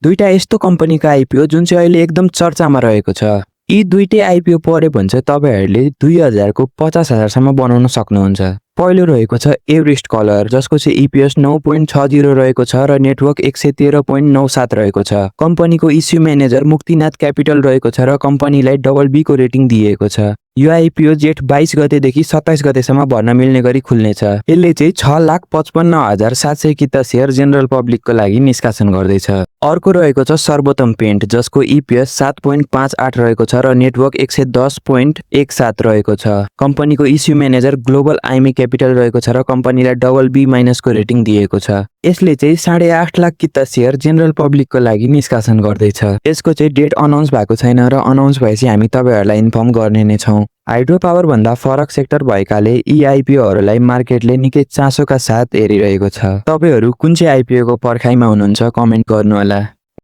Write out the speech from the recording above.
दुईटा यस्तो कम्पनीका आइपिओ जुन चाहिँ अहिले एकदम चर्चामा रहेको छ। यी दुईटै आइपिओ परे भने चाहिँ तपाईहरुले 2000 को 50,000 सम्म बनाउन सक्नुहुन्छ। पहिलो रहेको छ एभरेस्ट कलर जसको चाहिँ इपीएस 9.60 रहेको छ र नेटवर्क 113.97 रहेको छ। कम्पनीको इस्यु म्यानेजर मुक्तिनाथ क्यापिटल रहेको छ र कम्पनीलाई BB को रेटिङ दिएको छ। यो आइपिओ जेठ 22 गतेदेखि 27 गतेसम्म भर्न मिल्ने गरी खुल्नेछ। यसले चाहिँ 6,55,700 किता शेयर जनरल पब्लिकको लागि निष्कासन गर्दैछ। अर्को रहेको छ सर्वोत्तम पेन्ट जसको इपीएस 7.58 रहेको छ र नेटवर्क 110.17 रहेको छ। कम्पनीको issue manager global IME capital रहेको छ र कम्पनीलाई BB- को रेटिङ दिएको छ। यसले चाहिँ 8.5 लाख किता शेयर जनरल पब्लिकको लागि निष्कासन गर्दैछ। यसको चाहिँ डेट अनाउन्स भएको छैन र अनाउन्स भएपछि हामी तपाईहरुलाई इन्फर्म गर्ने नै छौं। हाइड्रो पावर भन्दा फरक सेक्टर भएकाले यी आइपिओहरुलाई मार्केटले निकै चासोका साथ हेरिरहेको छ। तपाईहरु कुन चाहिँ आइपिओ को पर्खाइमा हुनुहुन्छ कमेन्ट गर्नु होला।